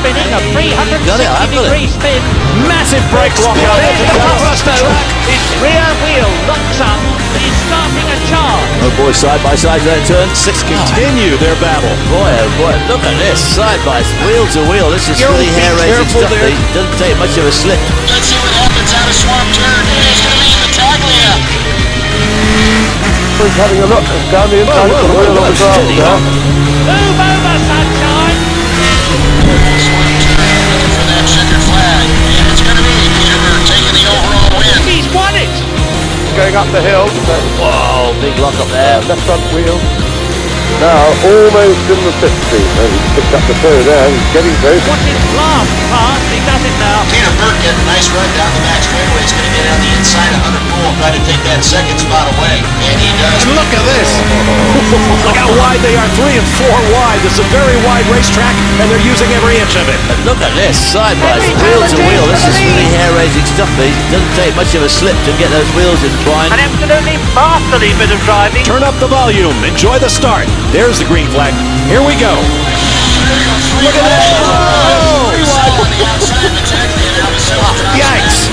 spinning a 360-degree spin. Massive brake lockup. There's the Busto. His rear wheel locks up. He's starting a charge. Oh boy, side by side that turn. Six continue their battle. Boy, oh boy, look at this. Side by wheel to wheel. This is really hair-raising stuff. It doesn't take much of a slip. Let's see what happens out of swamp turn. It's going to be Battaglia. He's having a look down the inside of the wheel on the ground there. Move over, sunshine. Swamp turn, looking for that checkered flag. And it's going to be Trevor taking the overall win. He's won it. Going up the hill. Whoa, big lock up there. Left front wheel. Now almost in the 50s. And he's picked up the toe there. He's getting close. What's his last pass? He does it now. Peter Burke getting a nice run down the back straightaway. He's going to get on the inside of Hunter Poole and try to take that second spot away. And he does. Look at this. Look how wide they are. 3 and 4 wide. This is a very wide racetrack, and they're using every inch of it. But look at this. Side by wheel to wheel. This is really hair-raising stuff. It doesn't take much of a slip to get those wheels entwined. An absolutely masterly bit of driving. Turn up the volume. Enjoy the start. There's the green flag. Here we go. Look at that. Oh! Yikes.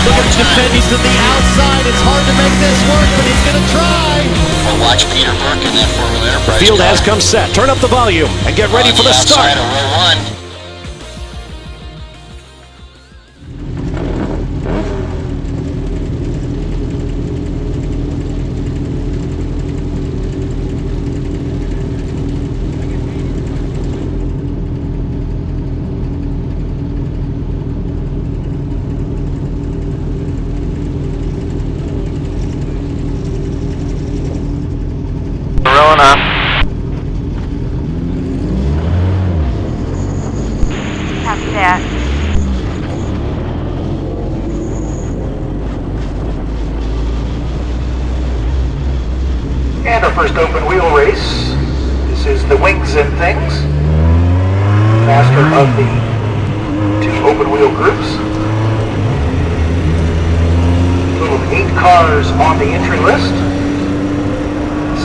Look at the defend. He's to the outside. It's hard to make this work, but he's going to try. We'll watch Peter Burke in that four-wheel Enterprise. Field car. has come set. Turn up the volume and get ready for the start. Outside of row 1. Copy that. And our first open wheel race. This is the Wings and Things. Master of the 2 open wheel groups. A total of 8 cars on the entry list.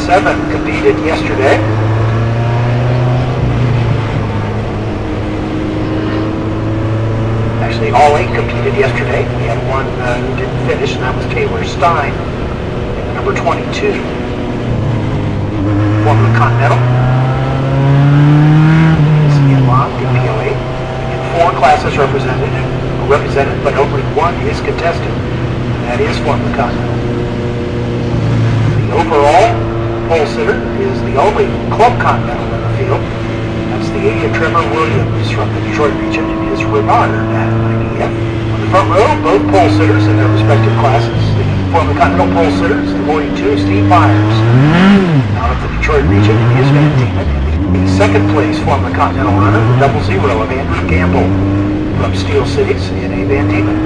7 competed yesterday. Actually, all 8 competed yesterday. We had one who didn't finish, and that was Taylor Stein in the number 22 Formula Continental. It's in line, DPOA. And 4 classes represented, but only 1 is contested, and that is Formula Continental. The overall pole sitter is the only Club Continental in the field. That's the 80 Trevor Williams from the Detroit region in his Renard at IDF. On the front row, both pole sitters in their respective classes. The Formula Continental pole sitters, the 42, Steve Myers, out of the Detroit region in his Van Diemen. And the second place Formula Continental runner, the 00 of Andrew Gamble from Steel Cities in a Van Diemen.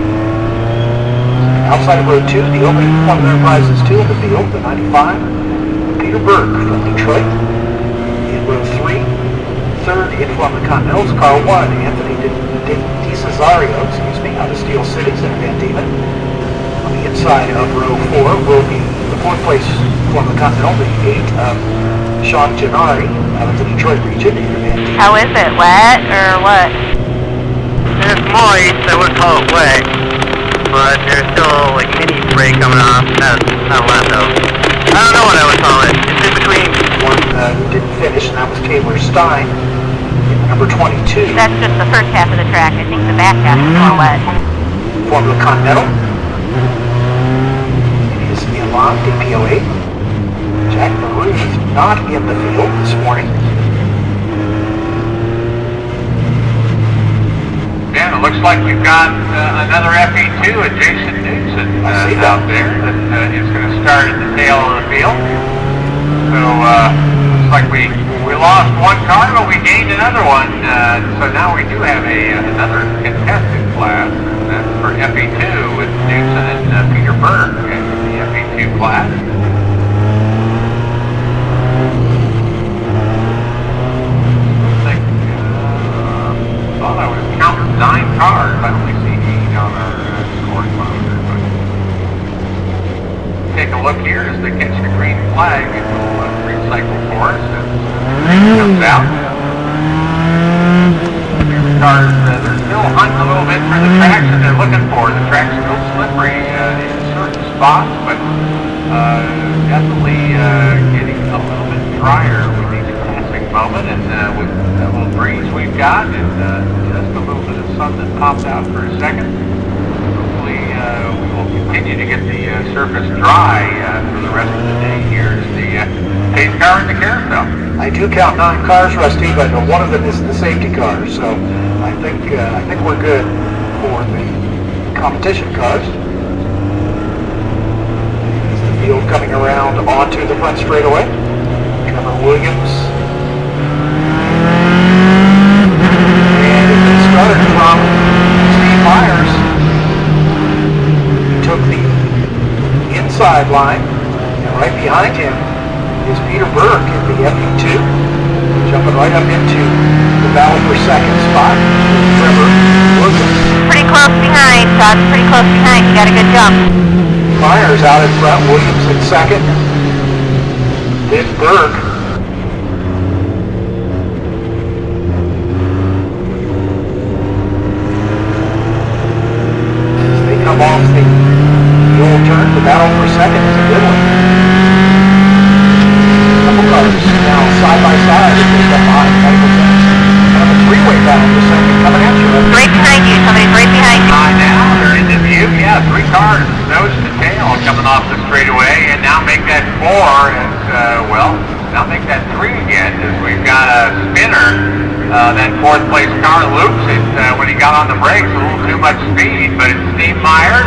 Outside of row 2, the only Formula Enterprises 2 in the field, the 95, Peter Burke from Detroit. In row 3, third in Formula Continental's car 1, Anthony DiCesario, out of Steel Cities in Van Diemen. On the inside of row 4 will be the 4th place Formula Continental, the 8 of Sean Gennari out of the Detroit region in Van Diemen. How is it? Wet or what? It's moist, I would call it wet, but there's still like mini spray coming off. Not a lot though. I don't know what I would call it. It's in between. One who didn't finish, and that was Taylor Stein in the number 22. That's just the first half of the track. I think the back half is more wet. Formula Continental. It is Milan DPOA. Jack Maroon is not in the field this morning. Yeah, it looks like we've got another FE2 at Jason Newton out there that is going to start at the tail of the field. So looks like we lost one car, but we gained another one. So now we do have another contested class. That's for FE2 with Newton and Peter Burke in the FE2 class. I thought I was counting 9 cars. I only see 8 on our scoring monitor. But take a look here as they catch the green flag. It will recycle for us as it comes out. cars, they're still hunting a little bit for the traction they're looking for. The track's still slippery in certain spots, but definitely getting a little bit drier with each passing moment, and with that little breeze we've got, and just a little bit of sun that popped out for a second. Hopefully we will continue to get the surface dry for the rest of the day here as the pace car in the carousel. I do count 9 cars, Rusty, but one of them is the safety car, so I think we're good for the competition cars. Is the field coming around onto the front straightaway? Trevor Williams. And it started from Steve Myers. He took the inside line, and right behind him is Peter Burke in the FE2, jumping right up into the battle for second spot. Trevor Williams. Pretty close behind, Todd. Pretty close behind. You got a good jump. Myers out in front. Williams in second. Then Burke. As they come off the old turn, the battle for second is a good one. Cars now side by side as they come on. Kind of a three-way battle for second coming at you. Right behind you. Somebody's right behind you. Now they're into view. Yeah, 3 cars nose to tail coming off the straightaway, and now make that 4 as now make that 3 again as we've got a spinner. That 4th place car loops it when he got on the brakes, a little too much speed, but it's Steve Myers.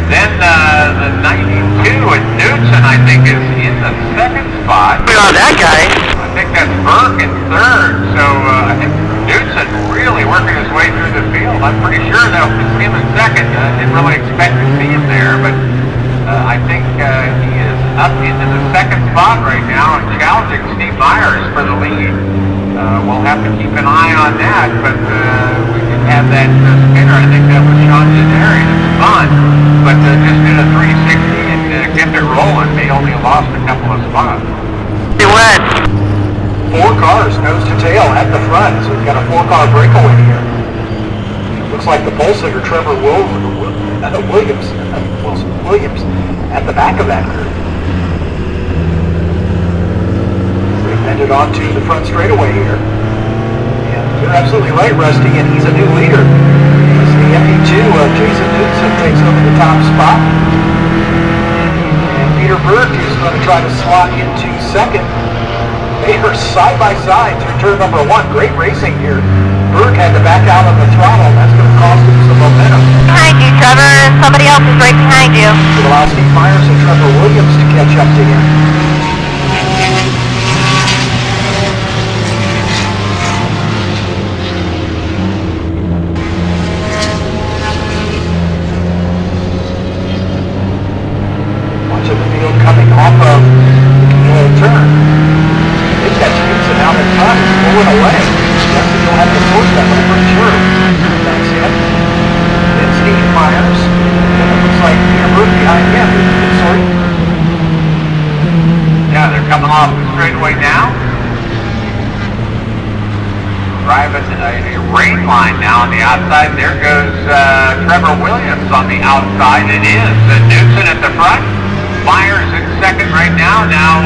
Then the 92 at Knudsen, I think, is in the 2nd spot. We got that guy. I think that's Burke in 3rd. So I think Knudsen really working his way through the field. I'm pretty sure that was him in 2nd. I didn't really expect to see him there, but I think he is up into the 2nd spot right now and challenging Steve Myers for the lead. We'll have to keep an eye on that, but we did have that spinner. I think that was Sean Gennari. It's fun. But just did a 360 and kept it rolling. They only lost a couple of spots. They went. 4 cars nose to tail at the front, so we've got a 4-car breakaway here. Looks like the pole sitter Trevor Williams at the back of that group. They've ended onto the front straightaway here. And you're absolutely right, Rusty, and he's a new leader. The FE2 Jason Knudsen takes over the top spot. And Peter Burke is going to try to slot into second. They are side by side through turn number 1. Great racing here. Burke had to back out on the throttle. That's going to cost him some momentum. Behind you, Trevor, and somebody else is right behind you. To allow Steve Myers and Trevor Williams to catch up to him. Much of the field coming off of the kilo turn. They've got Knudsen out in front. He's pulling away. Justin, you'll have to force that one for sure. That's it. Then Steve Myers. And it looks like Peter Burke behind him. Sorry. Yeah, they're coming off the straightaway now. Driving a rain line now on the outside. There goes Trevor Williams on the outside. It is Knudsen at the front. Myers in second right now. Now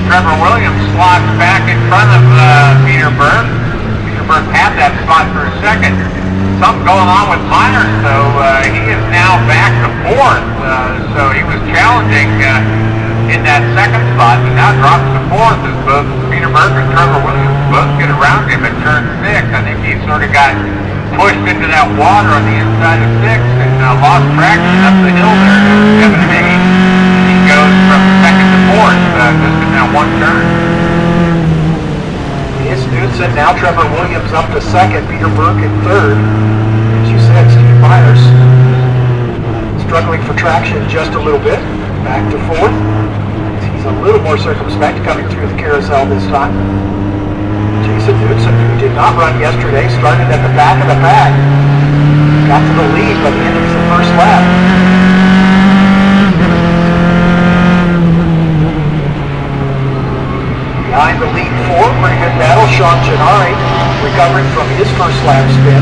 Trevor Williams slots back in front of Peter Burke. Peter Burke had that spot for a second. Something going on with Myers, so he is now back to 4th. So he was challenging in that 2nd spot, but now drops to 4th as both Peter Burke and Trevor Williams both get around him at turn 6. I think he sort of got pushed into that water on the inside of 6 and lost traction up the hill there to 7 and 8. He goes from 2nd to 4th just in that 1 turn. It's Knudsen, now Trevor Williams up to 2nd, Peter Burke in 3rd. As you said, Steve Myers struggling for traction just a little bit, back to 4th. He's a little more circumspect coming through the carousel this time. Jason Knudsen, who did not run yesterday, started at the back of the pack. Got to the lead by the end of the first lap. Behind the lead 4, pretty good battle. Sean Gennari recovering from his first lap spin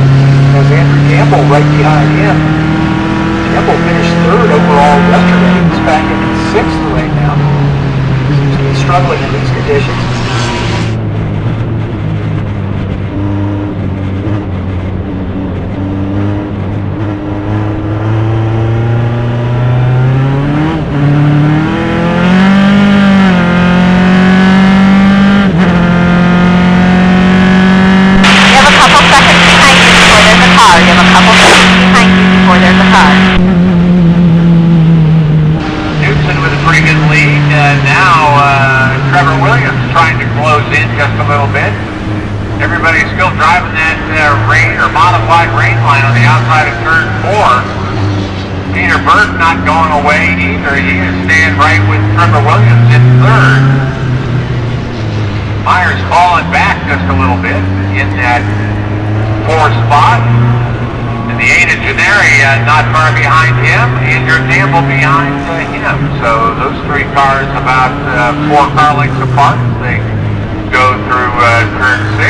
as Andrew Gamble right behind him. Gamble finished third overall yesterday. He's back in sixth right now. Seems to be struggling in these conditions. Trevor Williams trying to close in just a little bit. Everybody's still driving that rain or modified rain line on the outside of turn 4. Peter Burke not going away either. He is staying right with Trevor Williams in third. Myers falling back just a little bit in that 4th spot. And the 8 of Gennari not far behind him. Andrew Gamble behind him. So those 3 cars about 4 car lengths apart. They go through turn 6.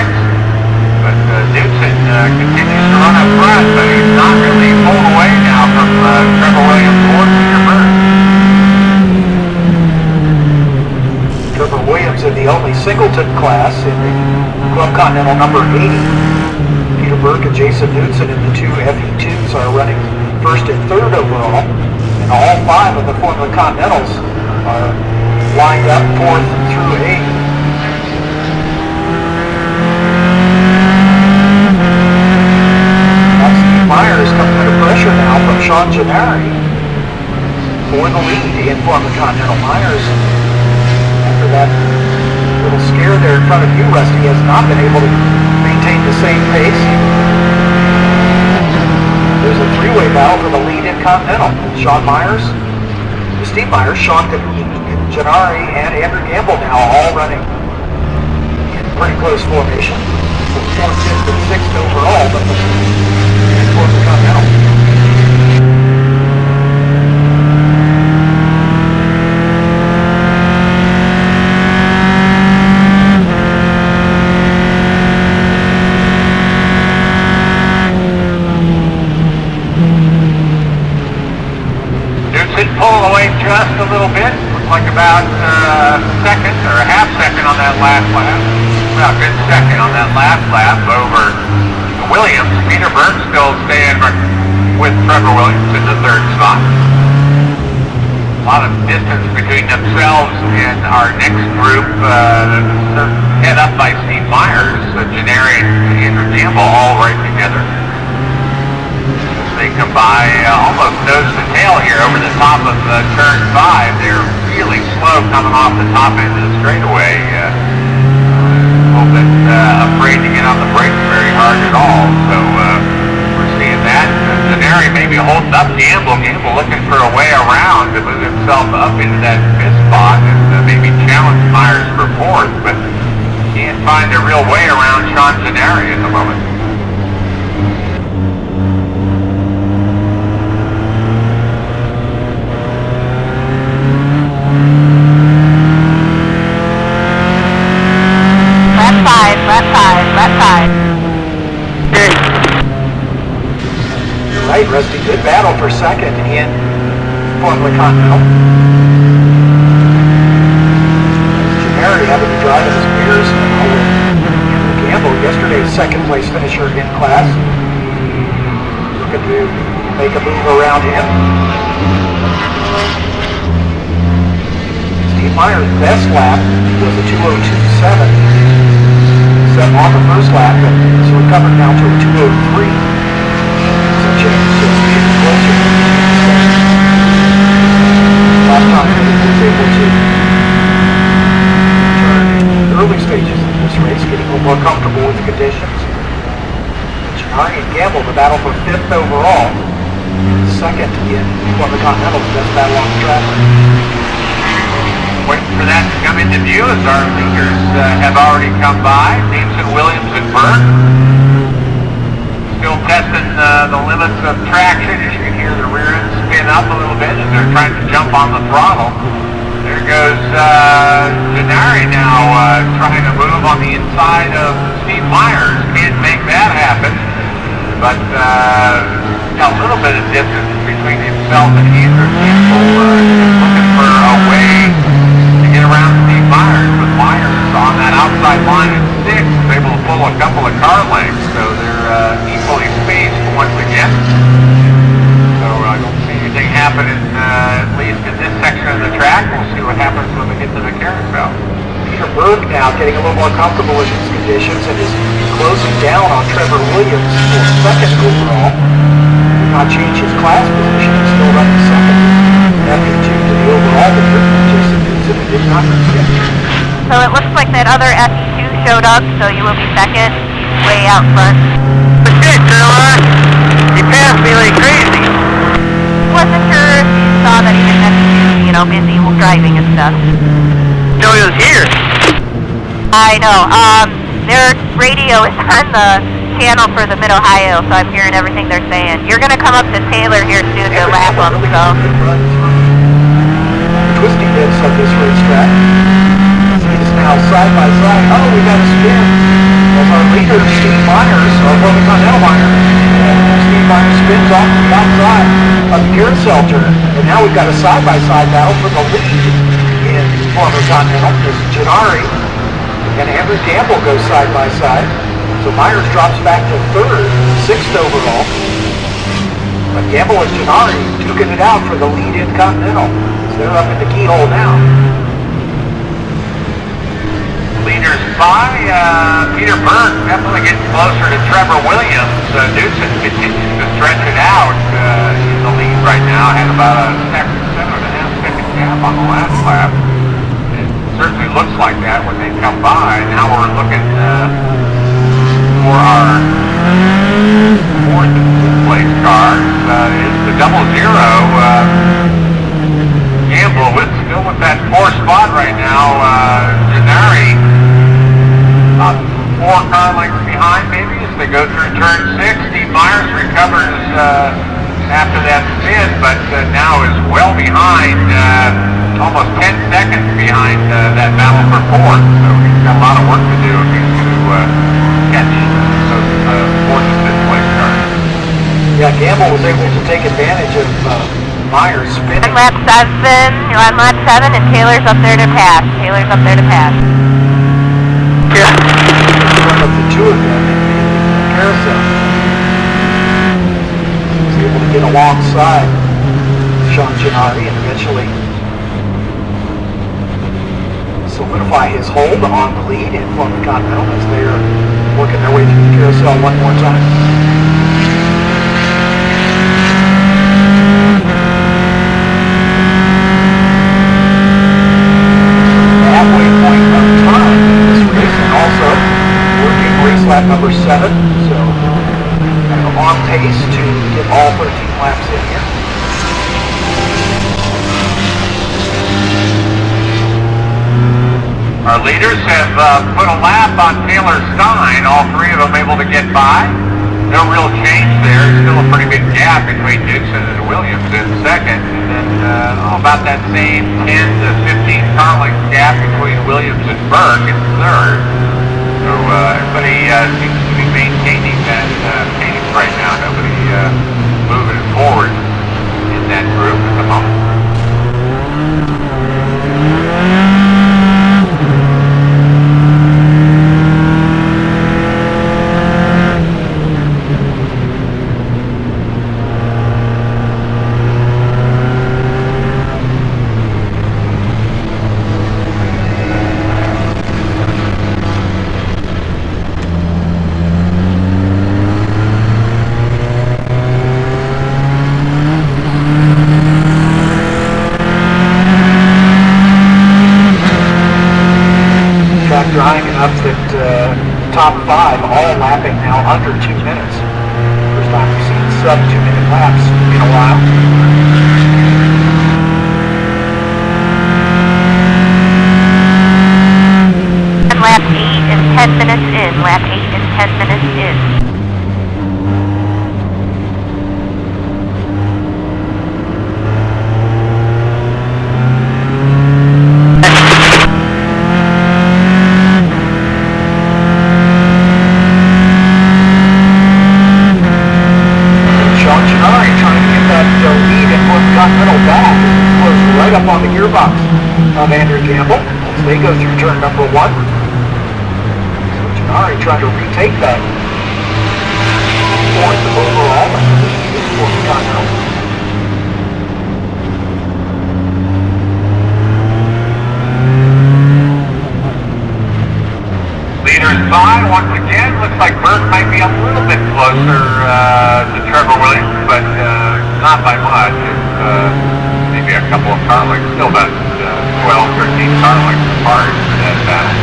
But Newton continues to run up front, but he's not really pulled away now from Trevor Williams or Peter Burke. Trevor Williams in the only singleton class in the Club Continental number 80. Peter Burke and Jason Newton in the 2 FE2s are running first and third overall, and all 5 of the Formula Continentals are lined up 4th through 8th. Steve Myers coming under pressure now from Sean Gennari for the lead in Formula Continental. Myers, after that little scare there in front of you, Rusty, has not been able to maintain the same pace. There's a 3-way battle for the lead in Continental. Steve Myers, Sean Gennari, and Andrew Gamble now all running in pretty close formation. So 4th, 5th, and 6th overall, but for the Continental. Pulling away just a little bit, looks like about a second or a half second on that last lap. Well, a good second on that last lap over Williams. Peter Burke still staying with Trevor Williams in the 3rd spot. A lot of distance between themselves and our next group, head up by Steve Myers, Gennari and Andrew Gamble all right together. They come by almost nose to tail here over the top of turn 5. They're really slow coming off the top end of the straightaway. A little bit afraid to get on the brakes very hard at all. So we're seeing that. Gennari maybe holding up Gamble. Gamble looking for a way around to move himself up into that 5th spot and maybe challenge Myers for 4th, but can't find a real way around Sean Gennari at the moment. Left side. You're right, Rusty. Good battle for second in Formula Continental. Gennari having to drive his mirrors now with Andrew Gamble, yesterday's second place finisher in class. Looking to make a move around him. Steve Myers' best lap was a 2:02.7. Set on the first lap, but it's recovered now to a 2:03. So change, so it's getting closer. Last time he was able to turn in the early stages of this race, getting a little more comfortable with the conditions. Gennari and Gamble, the battle for 5th overall. Second in Formula Continental, the best battle on the track. Waiting for that to come into view as our leaders have already come by. Newton, Williams, and Burke. Still testing the limits of traction. As you can hear the rear end spin up a little bit as they're trying to jump on the throttle. There goes Gennari now trying to move on the inside of Steve Myers. Can't bad happened, but got a little bit of distance between himself and either Campbell. Looking for a way to get around Steve Myers, but Myers on that outside line at 6 was able to pull a couple of car lengths, so they're equally spaced once again. So I don't see anything happening, at least in this section of the track. We'll see what happens when we get to the carousel. Peter Berg now getting a little more comfortable in these conditions and is closing down on Trevor Williams for second overall. Did not change his class position, he's still running second. FE2 to the overall leader, Jason Newsom, did not get. So it looks like that other FE2 showed up, so you will be second, way out front. Shit, Trevor! He passed me like crazy. Wasn't sure if you saw that he didn't have to do, busy driving and stuff. No, he was here. I know. Their radio is on the channel for the Mid-Ohio, so I'm hearing everything they're saying. You're going to come up to Taylor here soon to lap them, so. Twisty bits of this racetrack. He's now side by side. Oh, we got a spin. As our leader, Steve Myers, or Continental Myers, Steve Myers spins off the outside of the carousel turn. And now we've got a side-by-side battle for the lead in former Continental. This is Gennari and Andrew Campbell goes side-by-side. So Myers drops back to third, 6th overall. But Campbell and Gennari duking it out for the lead in Continental. So they're up in the keyhole now. Leaders by Peter Berg, definitely getting closer to Trevor Williams. Newsom continues to stretch it out in the lead right now. Had about a 7.5 second gap on the last lap. It certainly looks like that when they come by. Now we're looking for our 4th and 5th place cars. Is the 00. Campbell still with that 4 spot right now. Gennari about 4 car lengths behind maybe as they go through turn 6. Steve Myers recovers after that spin, but now is well behind, almost 10 seconds behind that battle for 4th. So he's got a lot of work to do if he's going to catch those 4th and 5th place cars. Yeah, Campbell was able to take advantage of Myers spinning. On lap 7, you're on lap 7, and Taylor's up there to pass. Taylor's up there to pass. Yeah. One of the two of them in the carousel. He's able to get alongside Sean Gennari and eventually solidify his hold on the lead in Florida Continental as they are working their way through the carousel one more time. Halfway point of time in this race, and also working race lap number 7, so kind of on pace to get all 13 laps in here. Our leaders have put a lap on Taylor Stein, all 3 of them able to get by. No real change there. Still a pretty big gap between Dixon and Williams in second. And then about that same 10 to 15 car length gap between Williams and Berg in third. So everybody seems to be maintaining that pace right now. Nobody moving forward in that group at the moment. Driving up that top 5, all lapping now under 2 minutes. First time we've seen sub 2 minute laps in a while. And lap 8 is 10 minutes in. Lap 8 is 10 minutes in. lockup on the gearbox of Andrew Campbell as they go through turn number 1. So Gennari trying to retake that fourth overall for the Continental. Leaders by, once again, looks like Burt might be a little bit closer to Trevor Williams, but not by much. It's maybe a couple of car lengths, still about 12, 13 car lengths apart in that battle.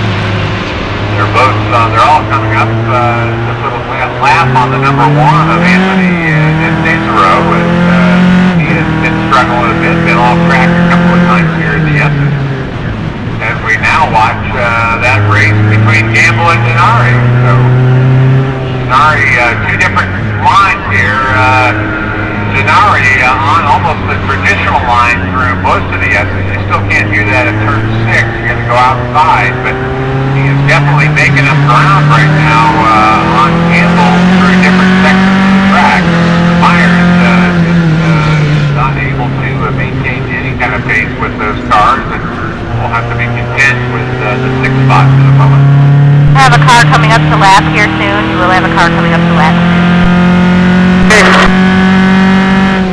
They're both, they're all coming up this little lap on the number 1 of Anthony and Desaro, as he has been struggling a bit, been off track a couple of times here in the Essex. As we now watch that race between Campbell and Gennari. So, Gennari, 2 different lines here. Gennari on almost the traditional line through most of the Essex. You still can't do that at turn 6. You got to go outside, but he is definitely making up ground right now on Campbell through different sections of the track. Myers is not able to maintain any kind of pace with those cars, and we'll have to be content with the 6th spot for the moment. I have a car coming up to lap here soon. You will have a car coming up to lap soon.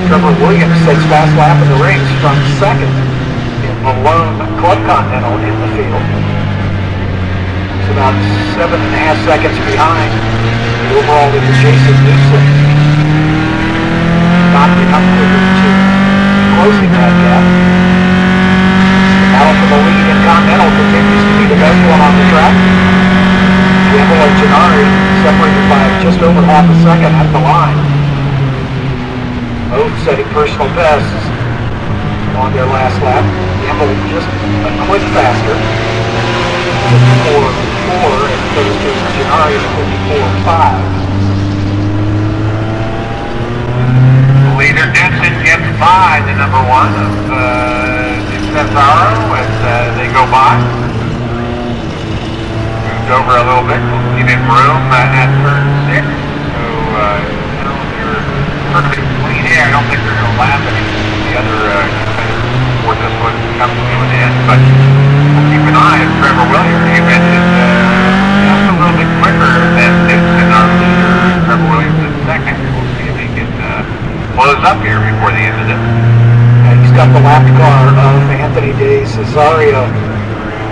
Trevor Williams takes fast lap in the race from 2nd in the lone Club Continental in the field. It's about 7.5 seconds behind the overall leader Jason Newsom. Not enough quicker to closing that gap. Battle for the lead in Continental continues to be the best one on the track. Campbell and Gennari separated by just over half a second at the line. Both setting personal bests on their last lap. Campbell just a click faster. 54.4 as opposed to Gennari at 54.5. Leader Jensen gets by the number 1 of Cesaro as they go by. Moved over a little bit, give him room at turn 6. So, you're perfect clean air. I don't think they're going to lap any of the other competitors before this one comes to an end. But we'll keep an eye on Trevor Williams. You mentioned just a little bit quicker than Newton, our leader. Trevor Williams is 2nd. We'll see if he can close up here before the end of this. He's got the lap car of Anthony De Cesario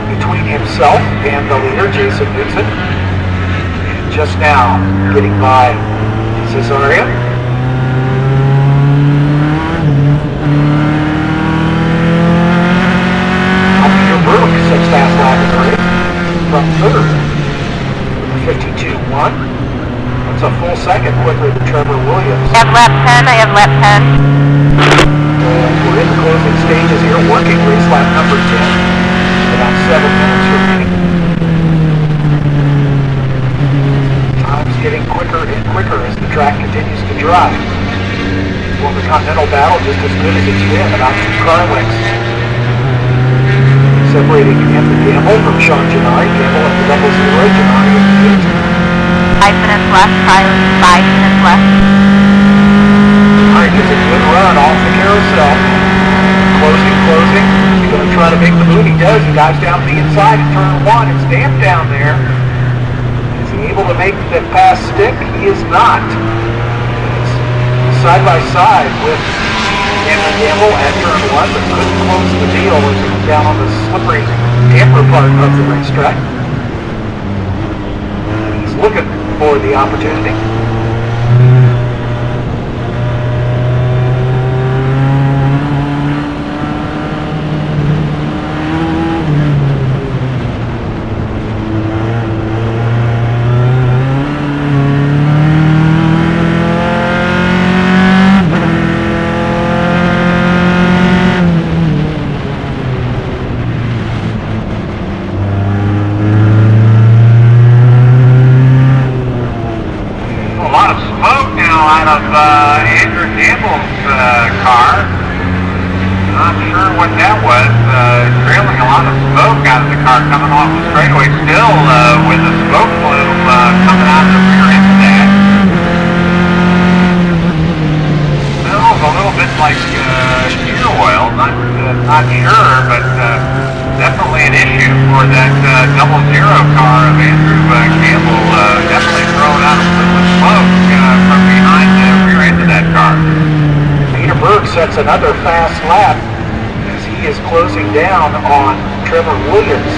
between himself and the leader, Jason Newton. And just now, getting by Cesario. Peter Brook sets fast lap in the race from 3rd. 52.1. That's a full second quicker than Trevor Williams. I have lap 10. I have lap 10. We're in the closing stages here, working race lap number 10. About 7 minutes remaining. Time's getting quicker and quicker as the track continues to dry. Well, the Continental battle just as good as it's been, about 2 car lengths. Separating Anthony Campbell from Sean Gennari. Campbell at the double 0, Gennari at the 8. 5 minutes left, Tyler. 5 minutes left. Gennari gets a good run off the carousel. Closing. He's going to try to make the move. He does. He dives down to the inside in turn 1. It's damp down there. Is he able to make the pass stick? He is not. It's side by side with Anthony Campbell at turn 1, but couldn't close the deal as he was down on the slippery, damper part of the racetrack. He's looking for the opportunity. Andrew Campbell's car. Not sure what that was. Trailing a lot of smoke out of the car coming off the straightaway. Still with the smoke plume coming out of the rear end of that. Smells a little bit like gear oil. Not not sure, but definitely an issue for that 00 car of Andrew Campbell. Definitely throwing out a little smoke from behind the rear end of that car. Peter Berg sets another fast lap as he is closing down on Trevor Williams.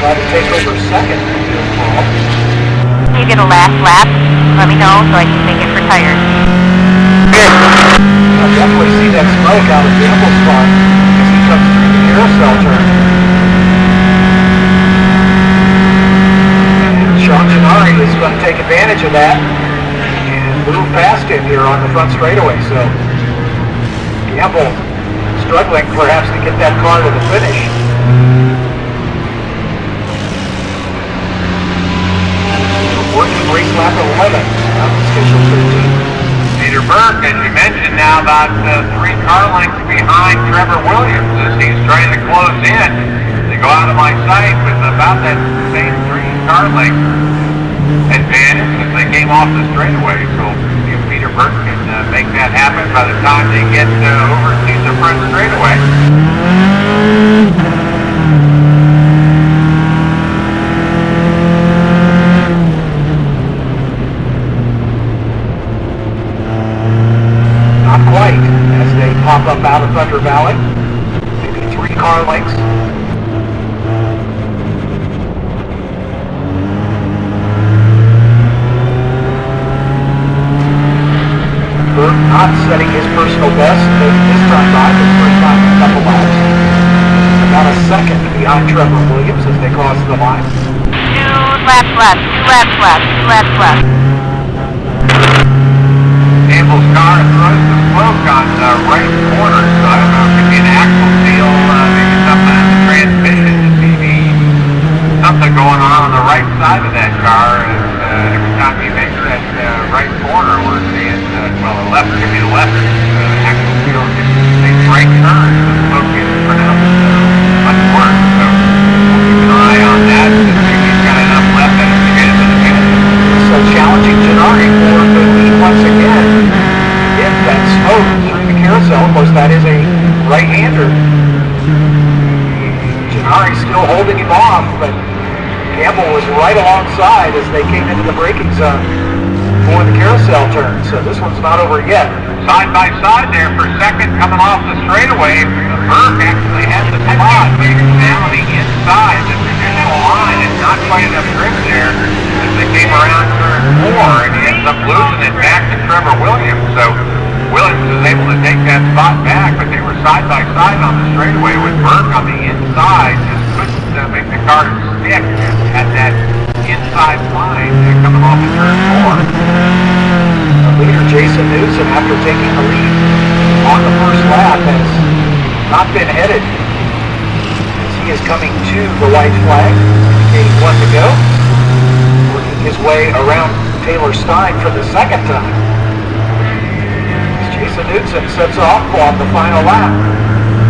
Trying to take over second. You get a last lap, let me know so I can take it for tires. I definitely see that smoke out of Campbell's spot as he comes through the carousel turn. And Sean Gennari is going to take advantage of that and move past him here on the front straightaway. So Campbell struggling perhaps to get that car to the finish. Working race lap 11 on schedule 13. Peter Berg, as you mentioned, now about 3 car lengths behind Trevor Williams as he's trying to close in. They go out of my sight with about that same 3 car length advantage as they came off the straightaway. So if Peter Berg can make that happen by the time they get over to the front straightaway. Pop up out of Thunder Valley, maybe 3 car lengths. Berg not setting his personal best this time by, his first time in a couple laps. About a second behind Trevor Williams as they cross the line. 2 laps left, 2 laps left, 2 laps left. Campbell's car throws the smoke on the right corner, so I don't know if it could be an axle seal, maybe something in the transmission, maybe something going on the right side of that car. Every time you make that right corner, we're seeing, well, the left, could be the left axle seal, makes right turn, the smoke gets pronounced much worse. So we'll keep an eye on that, maybe he's got enough left in it to get into the finish. So challenging Gennari for the lead once again. Get that smoke through the carousel. Of course, that is a right-hander. Gennari still holding him off, but Campbell was right alongside as they came into the braking zone for the carousel turn. So this one's not over yet. Side by side there for second, coming off the straightaway. Berg actually has the spot, but he's now on the inside the traditional line and not quite enough grip there as they came around turn 4, and he ends up losing it back to Trevor Williams. So Williams is able to take that spot back, but they were side by side on the straightaway with Berg on the inside. Just couldn't make the car stick at that inside line coming off of turn 4. Leader Jason Newsom, after taking the lead on the first lap, has not been headed as he is coming to the white flag, indicating 1 to go, working his way around Taylor Stein for the second time. As Jason Newsom sets off on the final lap.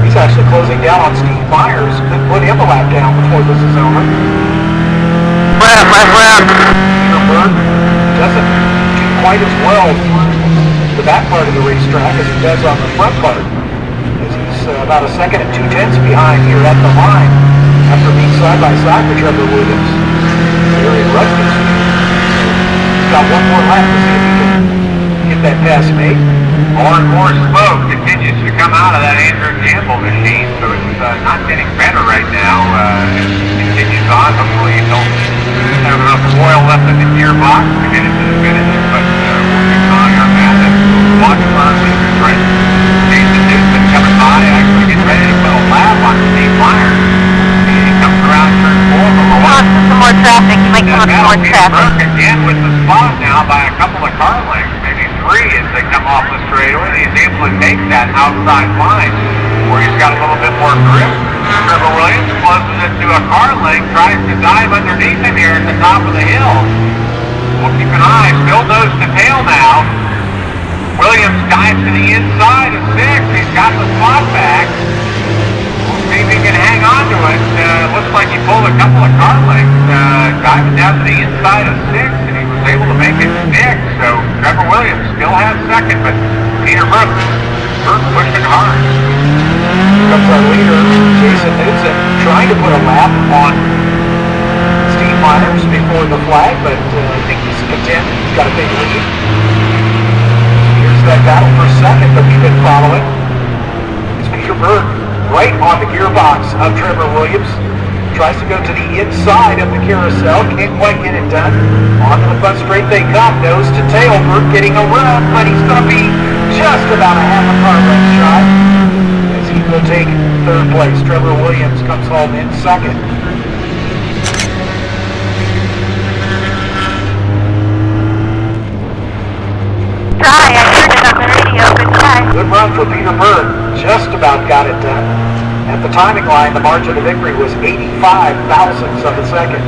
He's actually closing down on Steve Myers. Could put him a lap down before this is over. Left. Peter Berg doesn't do quite as well through the back part of the racetrack as he does on the front part, as he's about a second and 2/10 behind here at the line after being side by side with Trevor Williams. Very rusty. He's got 1 more lap to see if he can get that pass made. More and more smoke continues to come out of that Andrew Campbell machine, so it's not getting better right now as it continues on. Hopefully he'll have enough oil left in the gearbox to get into the finish, but we'll keep an eye on that. Watch for our leaders, right? Jason Newsom coming by, actually getting ready to put a lap on Steve Myers. He comes around turn 4 from a Come on, some more traffic. You might come up some more traffic. Again with the spot now by a couple of car lengths, maybe 3 as they come off the straightaway. He's able to take that outside line where he's got a little bit more grip. Trevor Williams closes it to a car length, tries to dive underneath him here at the top of the hill. We'll keep an eye, still nose to tail now. Williams dives to the inside of 6. He's got the spot back. We'll see if he can hang on to it. Looks like he pulled a couple of car lengths, diving down to the inside of 6, and he was able to make it stick. So Trevor Williams still has second, but Peter Berg pushing hard. Comes our leader leader, Jason Knudsen, trying to put a lap on Steve Myers before the flag, but I think he's content. He's got a big lead. Here's that battle for second that we've been following. It's Peter Berg right on the gearbox of Trevor Williams. Tries to go to the inside of the carousel, can't quite get it done. Onto the front straight they come, nose to tail. Berg getting a run, but he's going to be just about a half a car length shot as he will take third place. Trevor Williams comes home in second. Try, I heard it on the radio. Good try. Good run for Peter Berg, just about got it done. At the timing line, the margin of victory was 85 thousandths of a second.